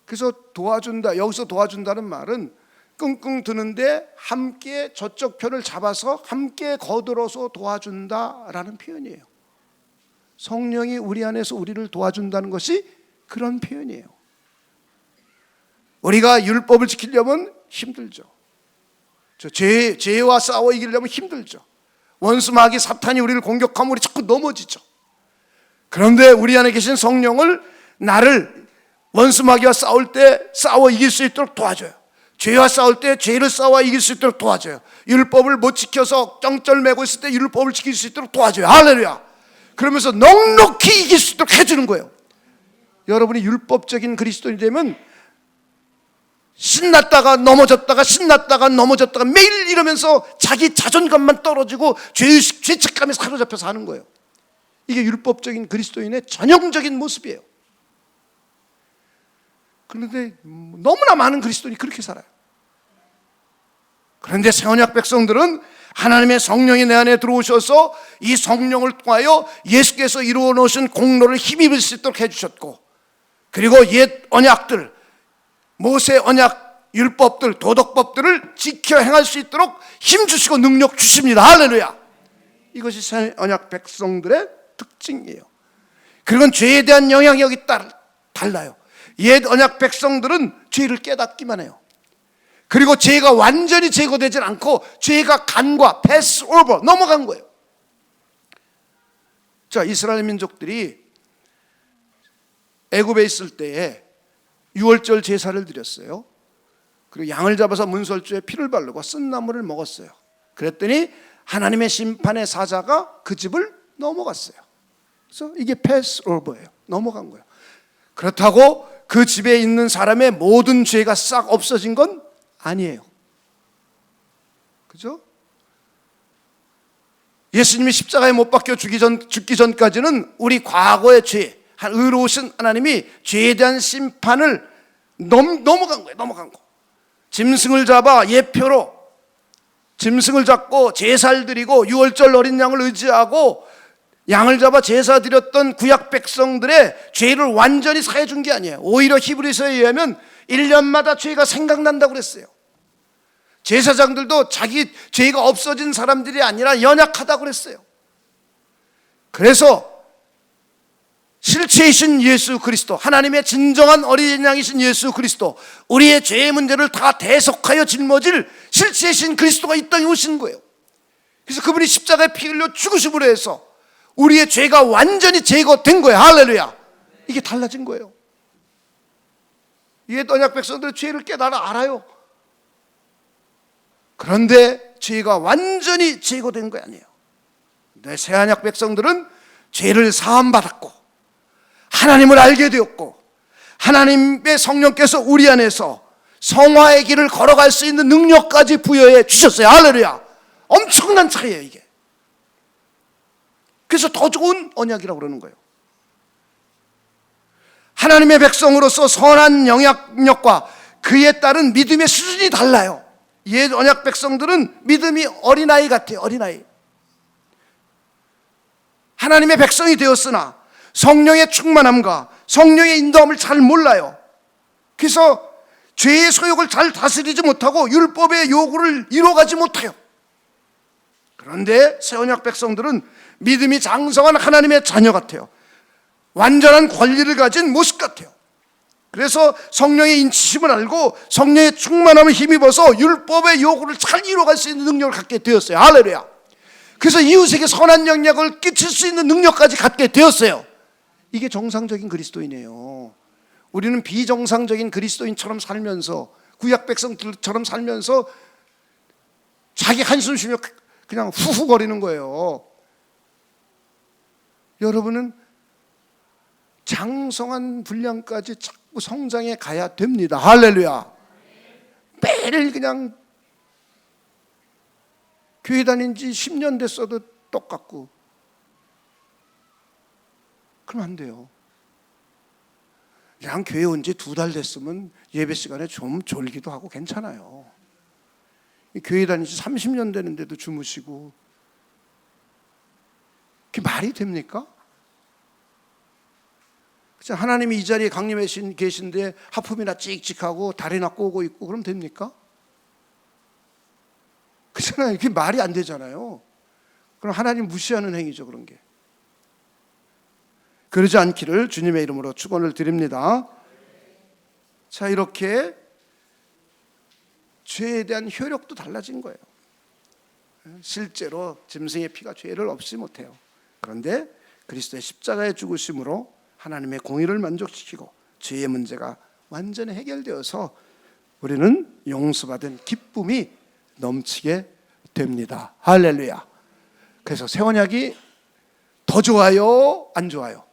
그래서 도와준다, 여기서 도와준다는 말은 끙끙 드는데 함께 저쪽 편을 잡아서 함께 거들어서 도와준다라는 표현이에요. 성령이 우리 안에서 우리를 도와준다는 것이 그런 표현이에요. 우리가 율법을 지키려면 힘들죠. 죄와 싸워 이기려면 힘들죠. 원수 마귀 사탄이 우리를 공격하면 우리 자꾸 넘어지죠. 그런데 우리 안에 계신 성령을 나를 원수 마귀와 싸울 때 싸워 이길 수 있도록 도와줘요. 죄와 싸울 때 죄를 싸워 이길 수 있도록 도와줘요. 율법을 못 지켜서 쩡쩔매고 있을 때 율법을 지킬 수 있도록 도와줘요. 할렐루야. 그러면서 넉넉히 이길 수 있도록 해주는 거예요. 여러분이 율법적인 그리스도인이 되면 신났다가 넘어졌다가 신났다가 넘어졌다가 매일 이러면서 자기 자존감만 떨어지고 죄책감에 사로잡혀 사는 거예요. 이게 율법적인 그리스도인의 전형적인 모습이에요. 그런데 너무나 많은 그리스도인이 그렇게 살아요. 그런데 새언약 백성들은 하나님의 성령이 내 안에 들어오셔서 이 성령을 통하여 예수께서 이루어 놓으신 공로를 힘입을 수 있도록 해주셨고, 그리고 옛 언약들, 모세 언약, 율법들, 도덕법들을 지켜 행할 수 있도록 힘주시고 능력 주십니다. 할렐루야. 이것이 새 언약 백성들의 특징이에요. 그리고 죄에 대한 영향력이 달라요. 옛 언약 백성들은 죄를 깨닫기만 해요. 그리고 죄가 완전히 제거되질 않고 죄가 간과 패스 오버 넘어간 거예요. 자, 이스라엘 민족들이 애굽에 있을 때에 유월절 제사를 드렸어요. 그리고 양을 잡아서 문설주에 피를 바르고 쓴 나물을 먹었어요. 그랬더니 하나님의 심판의 사자가 그 집을 넘어갔어요. 그래서 이게 패스 오버예요. 넘어간 거예요. 그렇다고 그 집에 있는 사람의 모든 죄가 싹 없어진 건 아니에요. 그죠? 예수님이 십자가에 못 박혀 죽기 전까지는 우리 과거의 죄, 의로우신 하나님이 죄에 대한 심판을 넘어간 거예요. 넘어간 거. 짐승을 잡아 예표로 짐승을 잡고 제사를 드리고 유월절 어린 양을 의지하고 양을 잡아 제사 드렸던 구약 백성들의 죄를 완전히 사해 준 게 아니에요. 오히려 히브리서에 의하면 1년마다 죄가 생각난다고 그랬어요. 제사장들도 자기 죄가 없어진 사람들이 아니라 연약하다고 그랬어요. 그래서 실체이신 예수 그리스도, 하나님의 진정한 어린 양이신 예수 그리스도, 우리의 죄의 문제를 다 대속하여 짊어질 실체이신 그리스도가 이 땅에 오신 거예요. 그래서 그분이 십자가에 피 흘려 죽으심으로 해서 우리의 죄가 완전히 제거된 거예요. 할렐루야. 이게 달라진 거예요. 옛 언약 백성들은 죄를 깨달아 알아요. 그런데 죄가 완전히 제거된 거 아니에요. 근데 새 언약 백성들은 죄를 사함받았고 하나님을 알게 되었고 하나님의 성령께서 우리 안에서 성화의 길을 걸어갈 수 있는 능력까지 부여해 주셨어요. 할렐루야. 엄청난 차이예요, 이게. 그래서 더 좋은 언약이라고 그러는 거예요. 하나님의 백성으로서 선한 영향력과 그에 따른 믿음의 수준이 달라요. 옛 언약 백성들은 믿음이 어린아이 같아요. 어린아이. 하나님의 백성이 되었으나 성령의 충만함과 성령의 인도함을 잘 몰라요. 그래서 죄의 소욕을 잘 다스리지 못하고 율법의 요구를 이뤄가지 못해요. 그런데 새 언약 백성들은 믿음이 장성한 하나님의 자녀 같아요. 완전한 권리를 가진 모습 같아요. 그래서 성령의 인치심을 알고 성령의 충만함을 힘입어서 율법의 요구를 잘 이뤄갈 수 있는 능력을 갖게 되었어요. 할렐루야. 그래서 이웃에게 선한 영향을 끼칠 수 있는 능력까지 갖게 되었어요. 이게 정상적인 그리스도인이에요. 우리는 비정상적인 그리스도인처럼 살면서 구약 백성들처럼 살면서 자기 한숨 쉬며 그냥 후후거리는 거예요. 여러분은 장성한 분량까지 자꾸 성장해 가야 됩니다. 할렐루야. 매일 그냥 교회 다닌 지 10년 됐어도 똑같고 그러면 안 돼요. 그냥 교회 온 지 2달 됐으면 예배 시간에 좀 졸기도 하고 괜찮아요. 교회 다닌 지 30년 되는데도 주무시고 그게 말이 됩니까? 하나님이 이 자리에 강림해 계신데 하품이나 찍찍하고 다리나 꼬고 있고 그러면 됩니까? 그렇잖아요. 그게 말이 안 되잖아요. 그럼 하나님 무시하는 행위죠, 그런 게. 그러지 않기를 주님의 이름으로 축원을 드립니다. 자, 이렇게 죄에 대한 효력도 달라진 거예요. 실제로 짐승의 피가 죄를 없이 못해요. 그런데 그리스도의 십자가의 죽으심으로 하나님의 공의를 만족시키고 죄의 문제가 완전히 해결되어서 우리는 용서받은 기쁨이 넘치게 됩니다. 할렐루야. 그래서 새 언약이 더 좋아요, 안 좋아요?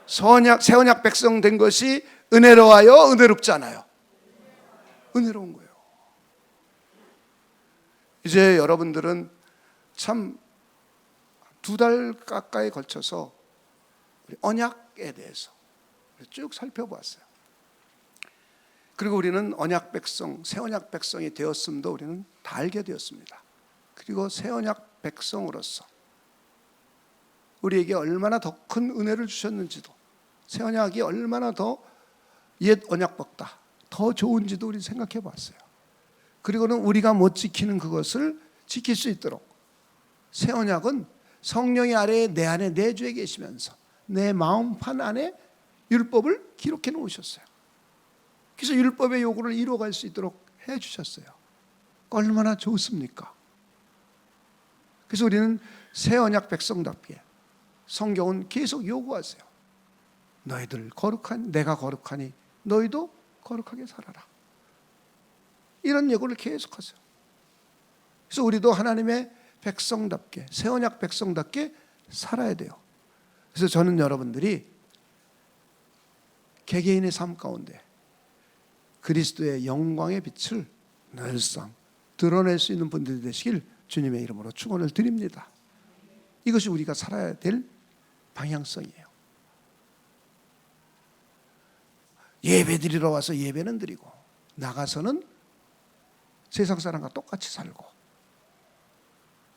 새 언약 백성 된 것이 은혜로워요, 은혜롭지 않아요? 은혜로운 거예요. 이제 여러분들은 참 2달 가까이 걸쳐서 언약에 대해서 쭉 살펴보았어요. 그리고 우리는 언약 백성, 새 언약 백성이 되었음도 우리는 다 알게 되었습니다. 그리고 새 언약 백성으로서 우리에게 얼마나 더 큰 은혜를 주셨는지도, 새 언약이 얼마나 더 옛 언약보다 더 좋은지도 우리 생각해 봤어요. 그리고는 우리가 못 지키는 그것을 지킬 수 있도록 새 언약은 성령의 아래에 내 안에 내주에 계시면서 내 마음판 안에 율법을 기록해 놓으셨어요. 그래서 율법의 요구를 이루어갈 수 있도록 해 주셨어요. 얼마나 좋습니까? 그래서 우리는 새 언약 백성답게 성경은 계속 요구하세요. 너희들 거룩한 내가 거룩하니 너희도 거룩하게 살아라. 이런 예고를 계속하세요. 그래서 우리도 하나님의 백성답게, 새 언약 백성답게 살아야 돼요. 그래서 저는 여러분들이 개개인의 삶 가운데 그리스도의 영광의 빛을 늘상 드러낼 수 있는 분들이 되시길 주님의 이름으로 축원을 드립니다. 이것이 우리가 살아야 될 방향성이에요. 예배 드리러 와서 예배는 드리고 나가서는 세상 사람과 똑같이 살고,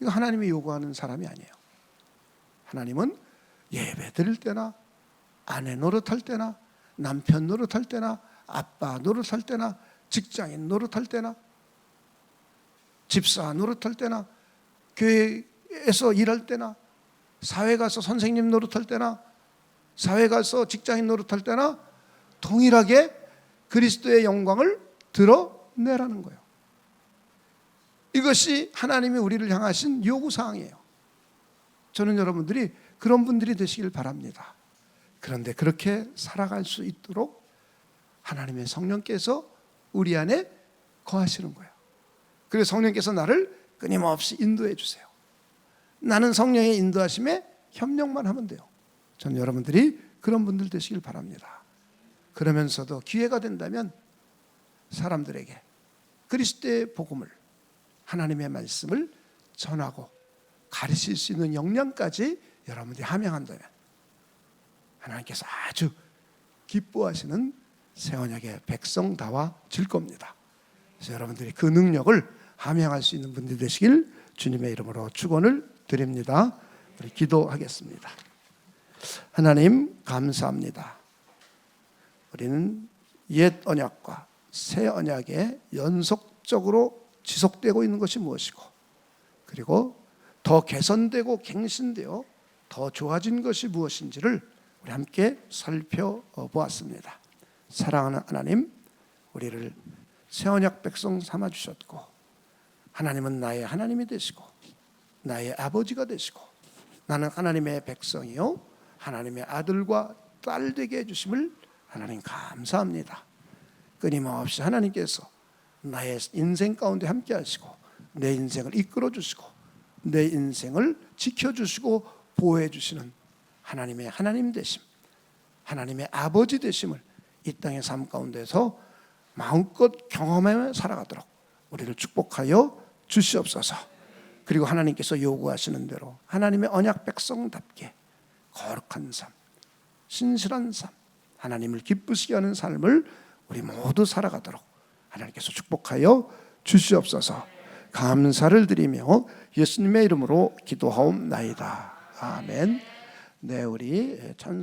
이거 하나님이 요구하는 사람이 아니에요. 하나님은 예배 드릴 때나 아내 노릇할 때나 남편 노릇할 때나 아빠 노릇할 때나 직장인 노릇할 때나 집사 노릇할 때나 교회에서 일할 때나 사회 가서 선생님 노릇할 때나 사회 가서 직장인 노릇할 때나 동일하게 그리스도의 영광을 드러내라는 거예요. 이것이 하나님이 우리를 향하신 요구사항이에요. 저는 여러분들이 그런 분들이 되시길 바랍니다. 그런데 그렇게 살아갈 수 있도록 하나님의 성령께서 우리 안에 거하시는 거예요. 그래서 성령께서 나를 끊임없이 인도해 주세요. 나는 성령의 인도하심에 협력만 하면 돼요. 저는 여러분들이 그런 분들 되시길 바랍니다. 그러면서도 기회가 된다면 사람들에게 그리스도의 복음을, 하나님의 말씀을 전하고 가르칠 수 있는 역량까지 여러분들이 함양한다면 하나님께서 아주 기뻐하시는 새 언약의 백성다워질 겁니다. 그래서 여러분들이 그 능력을 함양할 수 있는 분들이 되시길 주님의 이름으로 축원을 드립니다. 우리 기도하겠습니다. 하나님 감사합니다. 우리는 옛 언약과 새 언약에 연속적으로 지속되고 있는 것이 무엇이고, 그리고 더 개선되고 갱신되어 더 좋아진 것이 무엇인지를 우리 함께 살펴보았습니다. 사랑하는 하나님, 우리를 새 언약 백성 삼아 주셨고, 하나님은 나의 하나님이 되시고 나의 아버지가 되시고 나는 하나님의 백성이요 하나님의 아들과 딸 되게 해주심을 하나님 감사합니다. 끊임없이 하나님께서 나의 인생 가운데 함께 하시고 내 인생을 이끌어 주시고 내 인생을 지켜주시고 보호해 주시는 하나님의 하나님 되심, 하나님의 아버지 되심을 이 땅의 삶 가운데서 마음껏 경험하며 살아가도록 우리를 축복하여 주시옵소서. 그리고 하나님께서 요구하시는 대로 하나님의 언약 백성답게 거룩한 삶, 신실한 삶, 하나님을 기쁘시게 하는 삶을 우리 모두 살아가도록 하나님께서 축복하여 주시옵소서. 감사를 드리며 예수님의 이름으로 기도하옵나이다. 아멘. 네, 우리 찬송